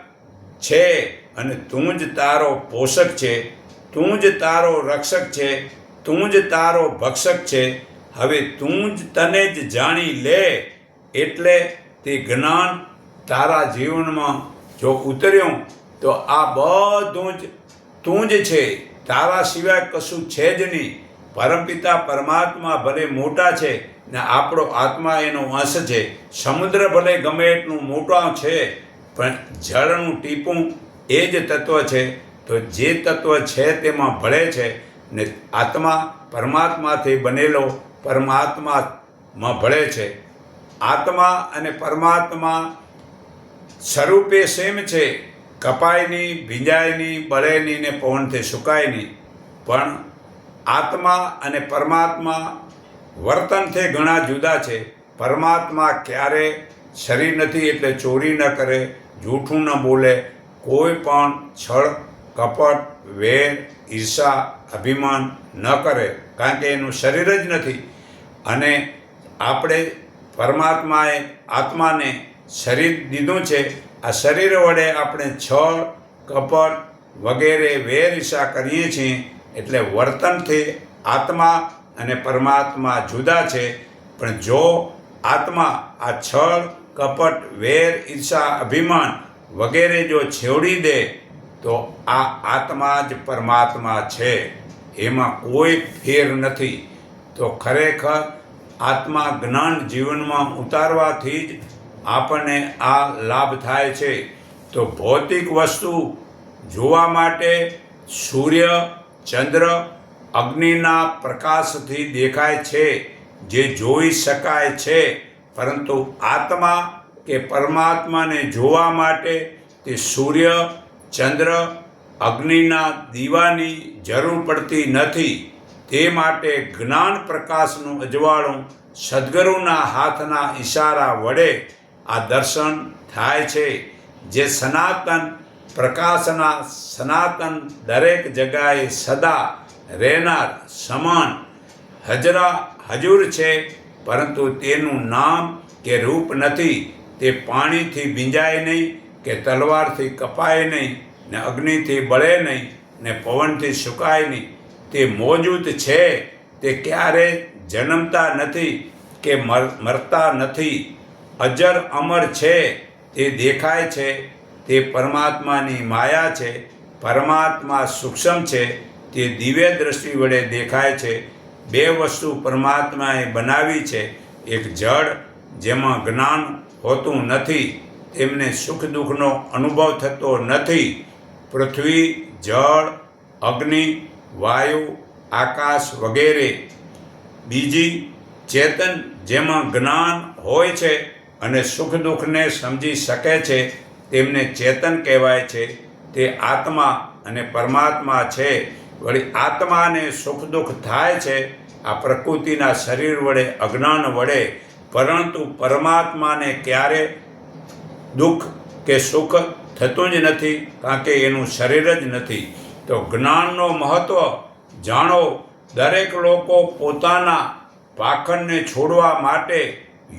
છે અને તું જ તારો પોષક છે. તું જ તારો રક્ષક છે. તું જ તારો ભક્ષક છે. હવે તું જ તને જ જાણી લે એટલે તે જ્ઞાન તારા જીવનમાં જો ઉતર્યું તો આ બધું જ તું જ છે. તારા સિવાય કશું છે જ નહીં. પરમપિતા પરમાત્મા ભલે મોટા છે ને આપણો આત્મા એનો અંશ છે. સમુદ્ર ભલે ગમે એટલું મોટા છે પણ જળનું ટીપું એ જ તત્વ છે. તો જે તત્વ છે તેમાં ભળે છે ને આત્મા પરમાત્માથી બનેલો પરમાત્મામાં ભળે છે. આત્મા અને પરમાત્મા સ્વરૂપે સેમ છે. કપાય નહીં, ભીંજાય નહીં, બળે નહીં ને પવનથી સુકાય નહીં. પણ આત્મા અને પરમાત્મા વર્તનથી ઘણા જુદા છે. પરમાત્મા ક્યારે શરીર નથી એટલે ચોરી ન કરે, જૂઠું ન બોલે, કોઈ પણ છળ, કપટ, વેર, ઈર્ષા, અભિમાન ન કરે, કારણ કે એનું શરીર જ નથી. અને આપણે પરમાત્માએ આત્માને શરીર દીધું છે. આ શરીર વડે આપણે છળ, કપટ વગેરે વેર ઈર્ષા કરીએ છીએ. એટલે વર્તનથી આત્મા અને પરમાત્મા જુદા છે. પણ જો આત્મા આ છળ, કપટ, વેર, ઈર્ષા, અભિમાન વગેરે જો છોડી દે તો આ આત્મા જ પરમાત્મા છે. એમાં કોઈ ફેર નથી. તો ખરેખર આત્મા જ્ઞાન જીવનમાં ઉતારવાથી જ આપણને આ લાભ થાય છે. તો ભૌતિક વસ્તુ જોવા માટે સૂર્ય, ચંદ્ર, અગ્નિના પ્રકાશથી દેખાય છે, જે જોઈ શકાય છે. પરંતુ આત્મા કે પરમાત્માને જોવા માટે તે સૂર્ય, ચંદ્ર, અગ્નિના દીવાની જરૂર પડતી નથી. તે માટે જ્ઞાન પ્રકાશનું અજવાળું સદ્ગુરુના હાથના ઈશારા વડે આ દર્શન થાય છે. જે સનાતન પ્રકાશના સનાતન દરેક જગ્યાએ સદા રહેનાર સમાન હજુર છે. પરંતુ તેનું નામ કે રૂપ નથી. તે પાણીથી ભીંજાય નહીં કે તલવારથી કપાય નહીં ને અગ્નિથી બળે નહીં ને પવનથી સુકાય નહીં. તે મોજૂદ છે. તે ક્યારે જન્મતા નથી કે મરતા નથી. અજર અમર છે. તે દેખાય છે. તે પરમાત્માની માયા છે. પરમાત્મા સૂક્ષ્મ છે. તે દિવ્ય દ્રષ્ટિ વડે દેખાય છે. બે વસ્તુ પરમાત્માએ બનાવી છે. એક જળ જેમાં જ્ઞાન હોતું નથી, તેમને સુખ દુઃખનો અનુભવ થતો નથી. પૃથ્વી જળ, અગ્નિ, વાયુ, આકાશ વગેરે. બીજી, ચેતન જેમાં જ્ઞાન હોય છે અને સુખ દુઃખને સમજી શકે છે તેમને ચેતન કહેવાય છે. તે આત્મા અને પરમાત્મા છે. વળી આત્માને સુખ દુઃખ થાય છે આ પ્રકૃતિના શરીર વડે, અજ્ઞાન વડે, પરંતુ પરમાત્માને ક્યારે દુઃખ કે સુખ થતું જ નથી, કારણ કે એનું શરીર જ નથી. તો જ્ઞાનનો મહત્ત્વ જાણો. દરેક લોકો પોતાના પાખંડને છોડવા માટે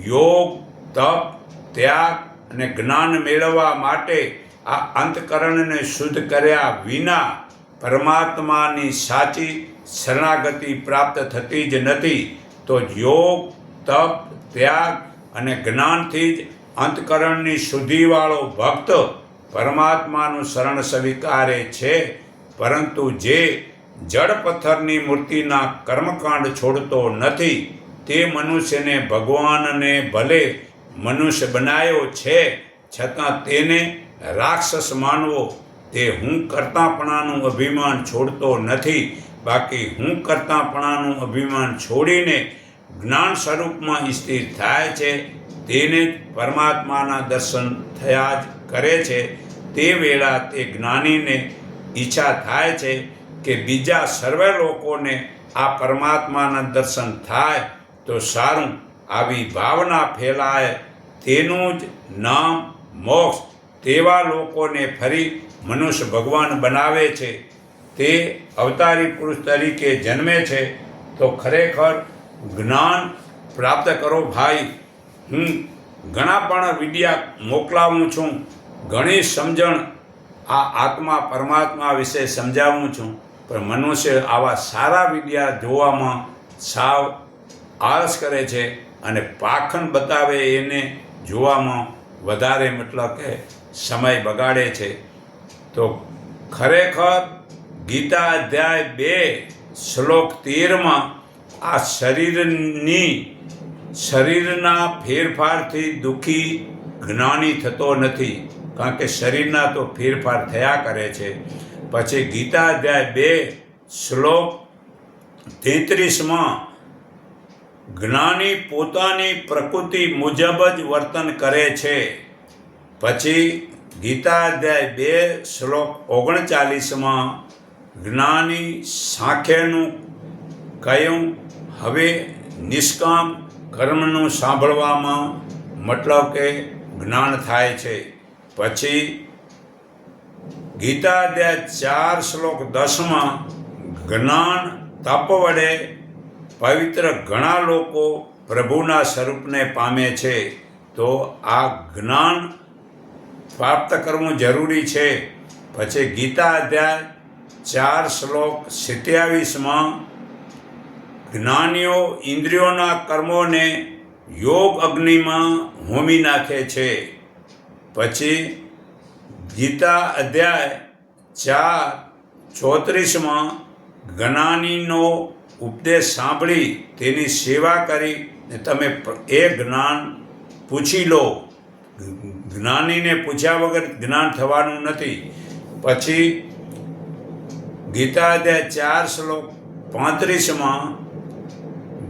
યોગ, તપ, ત્યાગ અને જ્ઞાન મેળવવા માટે આ અંતઃકરણને શુદ્ધ કર્યા વિના પરમાત્માની સાચી શરણાગતિ પ્રાપ્ત થતી જ નથી. તો યોગ, તપ, ત્યાગ અને જ્ઞાનથી જ અંતઃકરણની શુદ્ધિવાળો ભક્ત પરમાત્માનું શરણ સ્વીકારે છે. પરંતુ જે જડ પથ્થરની મૂર્તિના કર્મકાંડ છોડતો નથી તે મનુષ્યને ભગવાનને ભલે મનુષ્ય બનાવ્યો છે છતાં તેને રાક્ષસ માનવો. તે હું કરતાપણાનું અભિમાન છોડતો નથી. બાકી હું કરતાપણાનું અભિમાન છોડીને જ્ઞાન સ્વરૂપમાં સ્થિર થાય છે તેને જ પરમાત્માના દર્શન થયા જ કરે છે. તે વેળા તે જ્ઞાનીને ઈચ્છા થાય છે કે બીજા સર્વે લોકોને આ પરમાત્માના દર્શન થાય તો સારું. આવી ભાવના ફેલાય તેનું જ નામ મોક્ષ. તેવા લોકોને ફરી મનુષ્ય ભગવાન બનાવે છે. તે અવતારી પુરુષ તરીકે જન્મે છે. તો ખરેખર જ્ઞાન પ્રાપ્ત કરો ભાઈ. હું ઘણા પણ વિડિયા મોકલાવું છું, ઘણી સમજણ આ આત્મા પરમાત્મા વિશે સમજાવું છું, પણ મનુષ્ય આવા સારા વિડિયા જોવામાં સાવ આળસ કરે છે અને પાખંડ બતાવે એને જોવામાં વધારે મતલબ કે સમય બગાડે છે. તો ખરેખર ગીતા અધ્યાય 2 શ્લોક 13 આ શરીરના ફેરફારથી દુઃખી જ્ઞાની થતો નથી, કારણ કે શરીરના તો ફેરફાર થયા કરે છે. પછી ગીતા અધ્યાય 2 શ્લોક 33 જ્ઞાની પોતાની પ્રકૃતિ મુજબ જ વર્તન કરે છે. પછી ગીતા અધ્યાય 2 શ્લોક 39 જ્ઞાની સાંખ્યનું કહ્યું હવે નિષ્કામ કર્મનું સાંભળવામાં મતલબ કે જ્ઞાન થાય છે. પછી ગીતા અધ્યાય 4 શ્લોક 10 જ્ઞાન તપ વડે પવિત્ર ઘણા લોકો પ્રભુના સ્વરૂપને પામે છે. તો આ જ્ઞાન પ્રાપ્ત કરવું જરૂરી છે. પછી ગીતા અધ્યાય 4 શ્લોક 27 જ્ઞાનીઓ ઇન્દ્રિયોના કર્મોને યોગ અગ્નિમાં હોમી નાખે છે. પછી ગીતા અધ્યાય 4 34 જ્ઞાનીનો ઉપદેશ સાંભળી તેની સેવા કરી ને તમે એ જ્ઞાન પૂછી લો. જ્ઞાનીને પૂછ્યા વગર જ્ઞાન થવાનું નથી. પછી ગીતા અધ્યાય 4 શ્લોક 35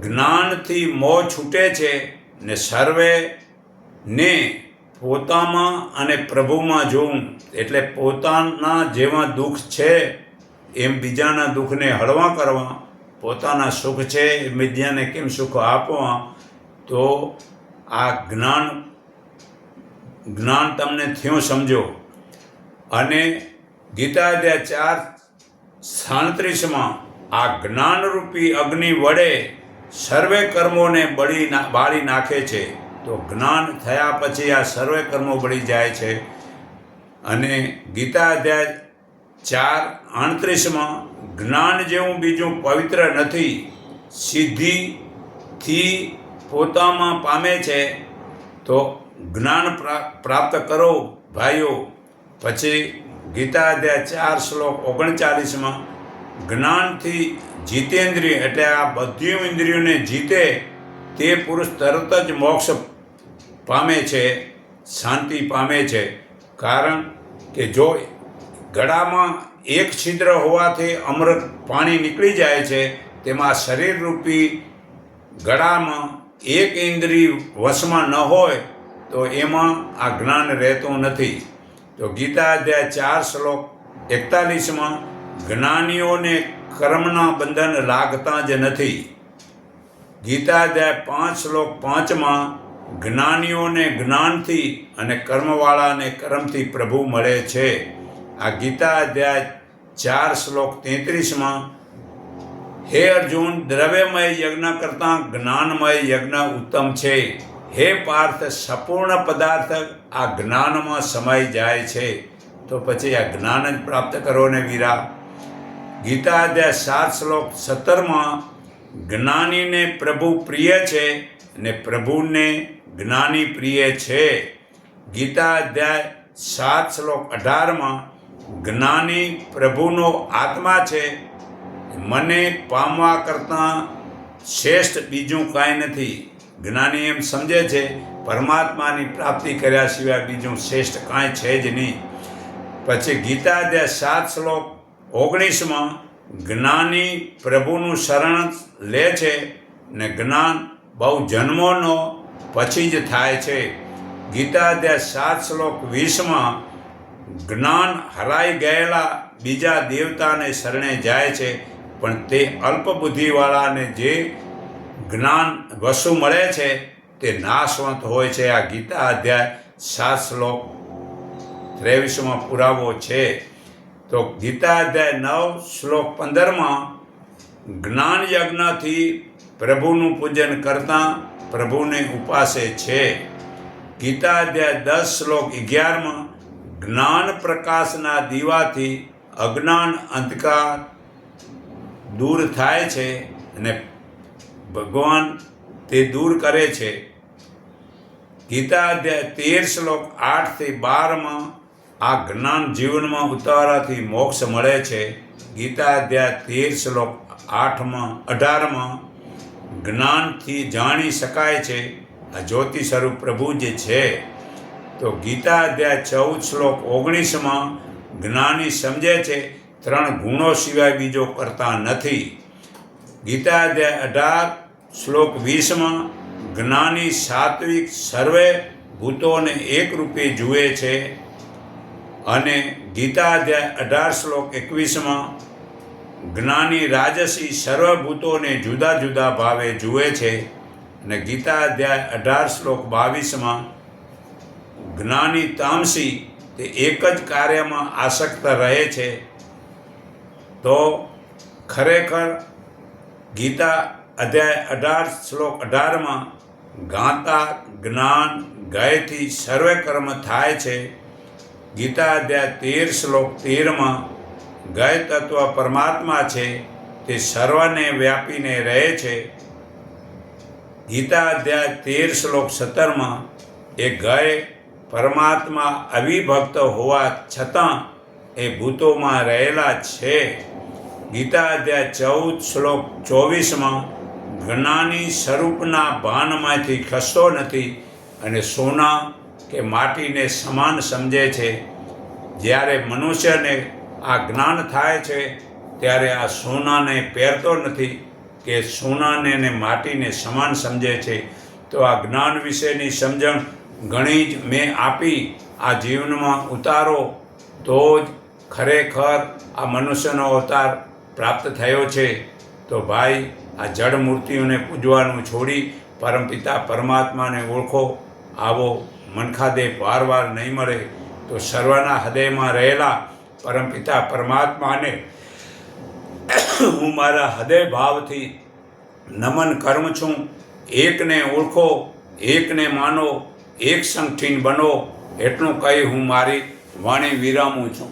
જ્ઞાનથી મોહ છૂટે છે ને સર્વેને પોતામાં અને પ્રભુમાં જોવું. એટલે પોતાના જેવા દુઃખ છે એમ બીજાના દુઃખને હળવા કરવા, પોતાના સુખ છે એ બીજાને કેમ સુખ આપવા. તો આ જ્ઞાન તમને થયું સમજો. અને ગીતા અધ્યાય 4 37 આ જ્ઞાનરૂપી અગ્નિ વડે સર્વે કર્મોને બાળી નાખે છે. તો જ્ઞાન થયા પછી આ સર્વે કર્મો બળી જાય છે. અને ગીતા અધ્યાય 4:38 જ્ઞાન જેવું બીજું પવિત્ર નથી, સિદ્ધિથી પોતામાં પામે છે. તો જ્ઞાન પ્રાપ્ત કરો ભાઈઓ. પછી ગીતા અધ્યાય 4 શ્લોક 39 જ્ઞાનથી જીતેન્દ્રિય એટલે આ બધી ઇન્દ્રિયોને જીતે તે પુરુષ તરત જ મોક્ષ પામે છે, શાંતિ પામે છે. કારણ કે જો ગળામાં એક છિદ્ર હોવાથી અમૃત પાણી નીકળી જાય છે, તેમાં શરીરરૂપી ગળામાં એક ઇન્દ્રિય વશમાં ન હોય તો એમાં આ જ્ઞાન રહેતું નથી. તો ગીતા અધ્યાય 4 શ્લોક 41માં જ્ઞાનીઓને કર્મના બંધન લાગતા જ નથી. ગીતા અધ્યાય 5 શ્લોક 5માં જ્ઞાનીઓને જ્ઞાનથી અને કર્મવાળાને કર્મથી પ્રભુ મળે છે. આ ગીતા અધ્યાય 4 શ્લોક 33માં હે અર્જુન, દ્રવ્યમય યજ્ઞ કરતાં જ્ઞાનમય યજ્ઞ ઉત્તમ છે. હે પાર્થ, સંપૂર્ણ પદાર્થ આ જ્ઞાનમાં સમાઈ જાય છે. તો પછી આ જ્ઞાન જ પ્રાપ્ત કરો ને વીરા. ગીતા અધ્યાય 7 શ્લોક 17માં જ્ઞાનીને પ્રભુ પ્રિય છે અને પ્રભુને જ્ઞાની પ્રિય છે. ગીતા અધ્યાય 7 શ્લોક 18માં જ્ઞાની પ્રભુનો આત્મા છે, મને પામવા કરતાં શ્રેષ્ઠ બીજું કાંઈ નથી. જ્ઞાની એમ સમજે છે પરમાત્માની પ્રાપ્તિ કર્યા સિવાય બીજું શ્રેષ્ઠ કાંઈ છે જ નહીં. પછી ગીતા અધ્યાય 7 શ્લોક 19માં જ્ઞાની પ્રભુનું શરણ લે છે ને જ્ઞાન બહુ જન્મોનો પછી જ થાય છે. ગીતા અધ્યાય 7 શ્લોક 20માં જ્ઞાન હરાઈ ગયેલા બીજા દેવતાને શરણે જાય છે, પણ તે અલ્પબુદ્ધિવાળાને જે જ્ઞાન વસ્તુ મળે છે તે નાશવંત હોય છે. આ ગીતા અધ્યાય 7 શ્લોક 23માં પુરાવો છે. તો ગીતા અધ્યાય 9 શ્લોક 15માં જ્ઞાન યજ્ઞથી પ્રભુનું પૂજન કરતાં પ્રભુને ઉપાસે છે. ગીતા અધ્યાય 10 શ્લોક 11માં જ્ઞાન પ્રકાશના દીવાથી અજ્ઞાન અંધકાર દૂર થાય છે અને ભગવાન તે દૂર કરે છે. ગીતા અધ્યાય 13 શ્લોક 8થી 12માં આ જ્ઞાન જીવનમાં ઉતારવાથી મોક્ષ મળે છે. ગીતા અધ્યાય 13 શ્લોક 18માં જ્ઞાનથી જાણી શકાય છે આ જ્યોતિ સ્વરૂપ પ્રભુ જ છે. તો ગીતા અધ્યાય 14 શ્લોક 19માં જ્ઞાની સમજે છે 3 ગુણો સિવાય બીજો કરતા નથી. ગીતા અધ્યાય 18 શ્લોક 20માં જ્ઞાની સાત્વિક સર્વે ભૂતોને એક રૂપે જુએ છે. અને ગીતા અધ્યાય 18 શ્લોક 21માં જ્ઞાની રાજસી સર્વભૂતોને જુદા જુદા ભાવે જુએ છે. અને ગીતા અધ્યાય 18 શ્લોક 22માં જ્ઞાની તામસી તે એક જ કાર્યમાં આસક્ત રહે છે. તો ખરેખર ગીતા અધ્યાય 18 શ્લોક 18માં ગાતા જ્ઞાન ગયથી સર્વે કર્મ થાય છે. ગીતા અધ્યાય 13 શ્લોક 13માં ગય તત્વ પરમાત્મા છે, તે સર્વને વ્યાપીને રહે છે. ગીતા અધ્યાય 13 શ્લોક 17માં એ ગય પરમાત્મા અવિભક્ત હોવા છતાં એ ભૂતોમાં રહેલા છે. ગીતા અધ્યાય 14 શ્લોક 24માં જ્ઞાની સ્વરૂપના ભાનમાંથી ખસતો નથી અને સોના કે માટીને સમાન સમજે છે. જ્યારે મનુષ્યને આ જ્ઞાન થાય છે ત્યારે આ સોનાને પહેરતો નથી કે સોનાને ને માટીને સમાન સમજે છે. તો આ જ્ઞાન વિશેની સમજણ ઘણી જ મેં આપી. આ જીવનમાં ઉતારો તો જ ખરેખર આ મનુષ્યનો અવતાર પ્રાપ્ત થયો છે. તો ભાઈ, આ જડ મૂર્તિઓને પૂજવાનું છોડી પરમપિતા પરમાત્માને ઓળખો. આવો મનખાદેહ વારવાર નહીં મળે તો સર્વના હૃદયમાં રહેલા પરમપિતા પરમાત્માને હું મારા હૃદય ભાવથી નમન કરું છું. એકને ઓળખો, એકને માનો, એક સંગઠીન બનો, એટલું કહી હું મારી વાણી વિરામું છું.